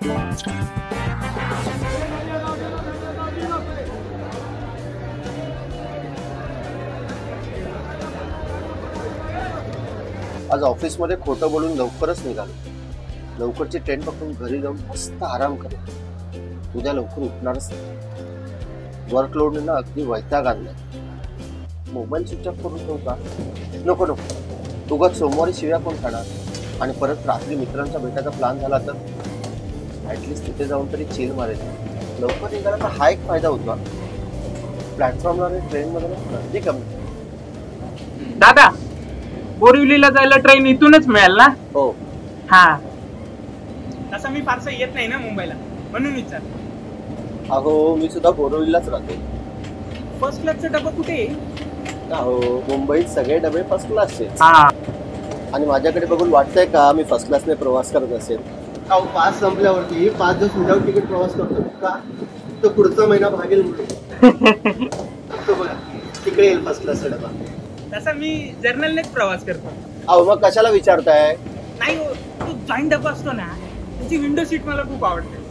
आज ऑफिस मध्ये खोटं बोलून लवकरच निघालो. लवकरची ट्रेन पकडून घरी जाऊन मस्त आराम करेल. उद्या लवकर उठणारच नाही. वर्कलोड ना अगदी वैताग आणलाय. मोबाईल स्विच ऑफ करून ठेवू का? नको नको. उगाच सोमवारी शिव्या कोण खाणार? आणि परत रात्री मित्रांच्या भेटायचा प्लॅन झाला तर ऍटलिस्ट तिथे जाऊन तरी चिल मारेल. लवकर निघाला तर हा एक फायदा होता. प्लॅटफॉर्मला आणि ट्रेन मध्ये गर्दी कमी. दादा, बोरिवलीला जायला ट्रेन इथूनच मिळेल ना? हो. हा, तसं मी फारसं येत नाही ना मुंबईला, म्हणून विचार. अहो मी सुद्धा बोरिवलीलाच राहतो. फर्स्ट क्लासचा डबा कुठे आहे? अहो मुंबईत सगळे डबे फर्स्ट क्लासचे. हा, आणि माझ्याकडे बघून वाटतंय का मी फर्स्ट क्लासने प्रवास करत असेल? अहो पास संपल्यावरती 5 दिवस विदाउट तिकीट प्रवास करतो का? तो पुढचा महिना भागेल म्हणून. तो बघा तिकडे येईल फर्स्ट क्लासचा डबा. तसा मी जर्नलनेच प्रवास करतो. अहो मग कशाला विचारताय? नाही हो, तो जॉईंट डबा असतो ना, त्याची विंडो सीट मला खूप आवडते.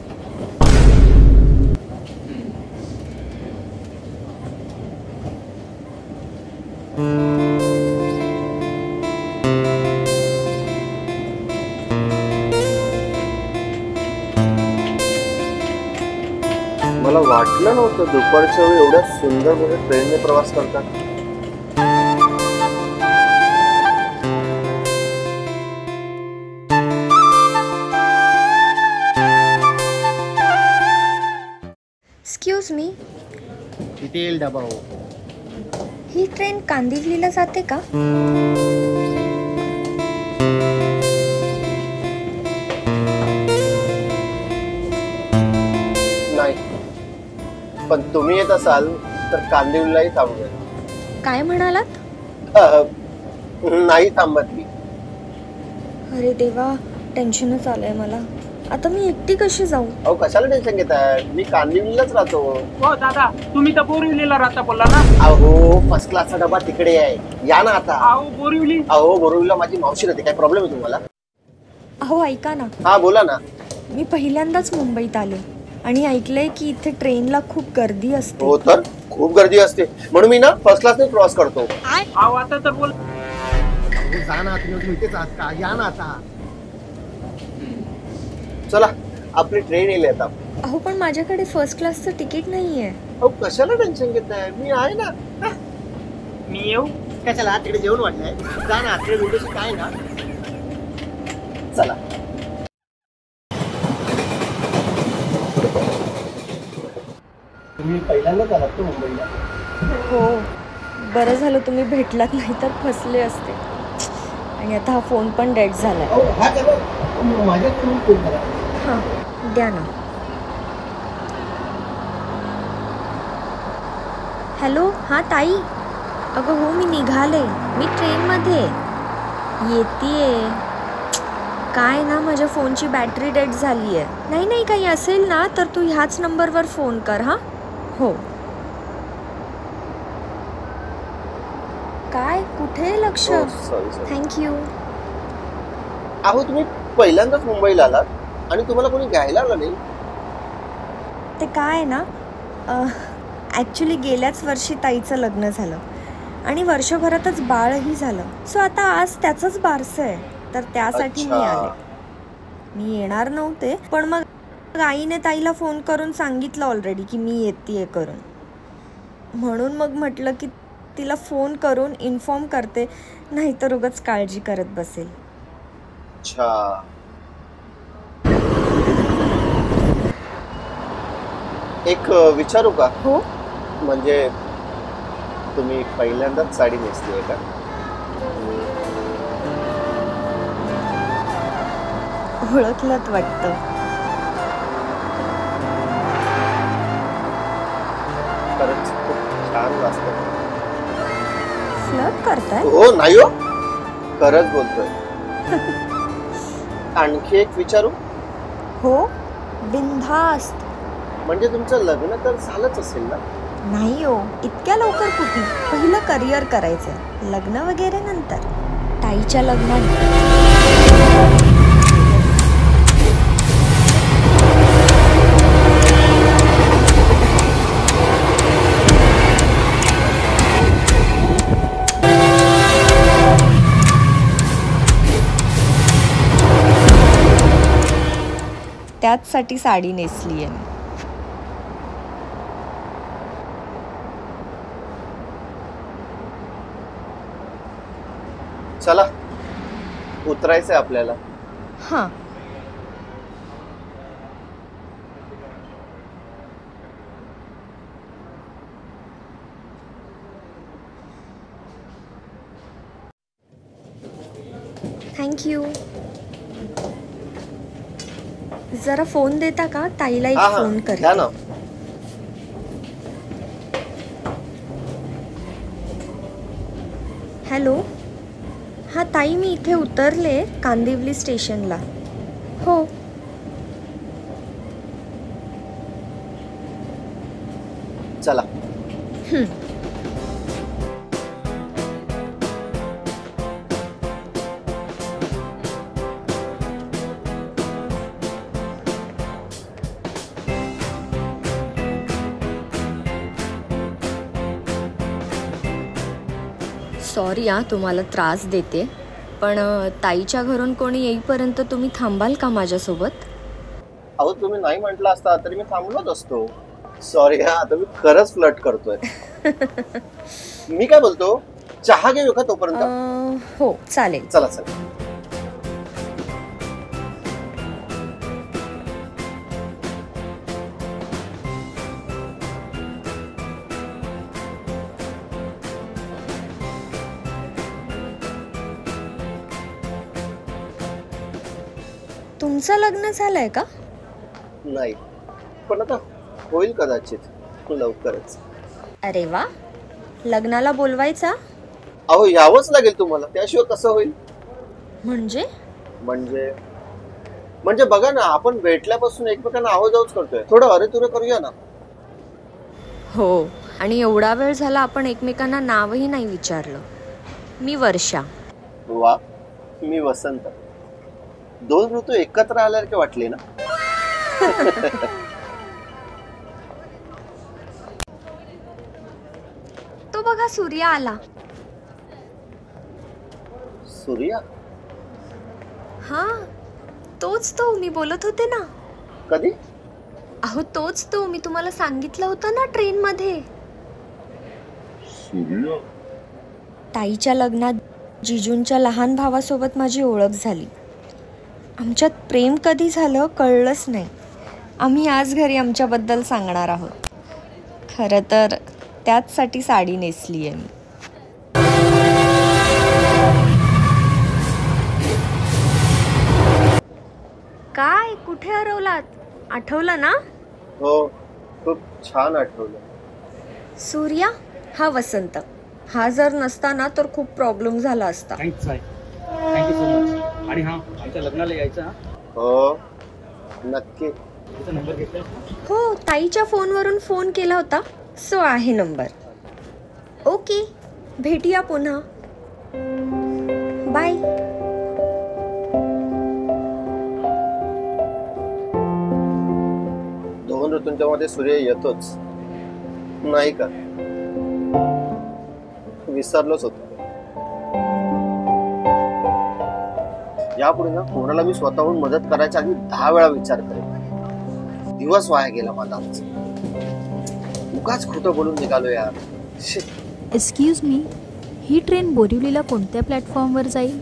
मला वाटलं नव्हतं दुपारच्या वेळी एवढ्या सुंदर मोठ्या ट्रेनने प्रवास करतात. एक्सक्यूज मी, किती येईल डबा? हो, ही ट्रेन कांदिवलीला जाते का? नाही, पण तुम्ही येत असाल तर कांदिवलीलाही थांबवेल. काय म्हणालात? नाही थांबत मी. अरे देवा, टेन्शनच आलंय मला. आता मी एकटी कशी जाऊ? अहो कशाला टेन्शन घेताय? मी कांदिवलीलाच राहतो. हो दादा, तुम्ही तर बोरिवलीला राहता बोलला ना? अहो फर्स्ट क्लासचा डबा तिकडे आहे, या ना आता. अहो बोरिवली. अहो बोरिवलीला माझी मावशी राहते. काय प्रॉब्लेम आहे तुम्हाला? अहो ऐका ना. हा बोला ना. मी पहिल्यांदाच मुंबईत आले आणि ऐकलंय की इथे ट्रेनला खूप गर्दी असते. हो तर खूप गर्दी असते, म्हणून मी ना फर्स्ट क्लासने प्रवास करतो. अहो आता तर बोल. जा ना, तुम्ही इथेच आहात का? या ना आता. चला आपली ट्रेन येईल आता. अहो पण माझ्याकडे फर्स्ट क्लासचं तिकीट नाहीये. अहो कशाला टेन्शन घेताय? मी आहे ना. मी येऊ? कशाला? तिकडे जेवण वाटलंय. जा ना, ट्रेन उद्याची काय ना. चला. तुम्ही पहिल्यांदाच आलात का मुंबईला? हो, बरं झालं तुम्ही भेटलात, नाही तर फसले असते. आणि आता हा फोन पण डेड झालाय. माझ्याकडून फोन करा. हां द्या ना. हॅलो, हां ताई. अगं हो, मी निघाले. मी ट्रेनमध्ये येतेय. काय ना, माझ्या फोनची बॅटरी डेड झाली आहे. नाही नाही, काही असेल ना तर तू ह्याच नंबरवर फोन कर. हां हो. काय, कुठे लक्ष? थँक्यू. अहो तुम्ही पहिल्यांदाच मुंबईला आलात आणि तुम्हाला कोणी घ्यायला आलं नाही? ते काय ना, ॲक्च्युली गेल्याच वर्षी ताईचं लग्न झालं आणि वर्षभरातच बाळही झालं. सो आता आज त्याचंच बारसं आहे, तर त्यासाठी मी आले. मी येणार नव्हते, पण मग आईने ताईला फोन करून सांगितलं ऑलरेडी की मी येतेय करून. म्हणून मग म्हटलं की तिला फोन करून इन्फॉर्म करते, नाहीतर उगाच काळजी करत बसेल. अच्छा, एक विचारू का? हो. म्हणजे तुम्ही पहिल्यांदाच साडी नेसली आहे का? ओळखलत वाटतं. खरंच खूप छान वाटतं. फ्लर्ट करताय? हो नाही हो, खरंच बोलतोय. आणखी एक विचारू? हो, बिनधास्त. म्हणजे तुमचं लग्न तर झालंच असेल ना? नाही हो, इतक्या लवकर कुठे. पहिलं करिअर करायचं, लग्न वगैरे नंतर. ताईच्या लग्नात त्याचसाठी साडी नेसली आहे मी. चला उतरायचंय आपल्याला. हां. थँक्यू. जरा फोन देता का? ताईला एक फोन घ्या करते. ना. हॅलो. हां ताई, मी इथे उतरले कांदिवली स्टेशनला. हो. चला. सॉरी तुम्हाला त्रास देते, पण ताईच्या घरून कोणी येईपर्यंत तुम्ही थांबाल का माझ्यासोबत? अहो तुम्ही नाही म्हटलं असता तरी मी थांबलोच असतो. सॉरी आता मी खरंच फ्लर्ट करतोय. मी काय बोलतो, चहा घेऊ का तोपर्यंत? हो चालेल. चला चला. तुमचं लग्न झालंय का? नाही, पण आता होईल कदाचित लवकरच. अरे वा, लग्नाला बोलवायचा? अहो यावंच लागेल तुम्हाला, त्याशिवाय कसं होईल? म्हणजे म्हणजे बघा ना, आपण भेटल्यापासून एकमेकांना आवाजावच करतोय. थोडं अरे तुरे करूया ना. हो, आणि एवढा वेळ झाला आपण एकमेकांना नावही नाही विचारलं. मी वर्षा. वा, मी वसंत. 2 ऋतू एकत्र आल्यासारखे वाटले ना. तो बघा सूर्या आला. सूर्या? हा, तोच तो मी बोलत होते ना. कधी? अहो तोच तो, मी तुम्हाला सांगितलं होतं ना ट्रेन मध्ये. सूर्या? ताईच्या लग्नात जिजूंच्या लहान भावासोबत माझी ओळख झाली. आमच्यात प्रेम कधी झालं कळलंच नाही. आम्ही आज घरी आमच्याबद्दल सांगणार आहोत. खरं तर त्याचसाठी साडी नेसली आहे मी. काय, कुठे हरवलात? आठवलं ना? हो, खूप छान आठवलं. सूर्या, हा वसंत. हा जर नसता ना तर खूप प्रॉब्लेम झाला असता. Thank you so much. आणि हा, आमच्या लग्नाला यायचं हा. हो नक्की. तुझा नंबर घेतला? हो, ताईच्या फोनवरून फोन केला होता, सो आहे नंबर. ओके, भेटूया पुन्हा. बाय. दोन ऋतूंच्या मध्ये सूर्य येतोच नाही का? विसरलोच होतो. यापुढे ना कोणाला मी स्वतःहून मदत करायच्या आधी 10 वेळा विचार करेन. दिवस वाया गेला माझा. उगाच खोटं बोलून निघालो यार. एक्सक्यूज मी, ही ट्रेन बोरिवलीला कोणत्या प्लॅटफॉर्मवर जाईल?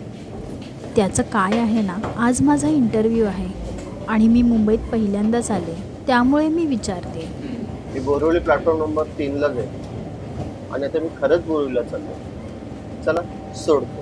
त्याचं काय आहे ना, आज माझा इंटरव्ह्यू आहे आणि मी मुंबईत पहिल्यांदाच आले, त्यामुळे मी विचारते. मी बोरिवली प्लॅटफॉर्म नंबर 3 ला आहे आणि आता मी खरंच बोरिवलीला चाललो. चला सोडतो.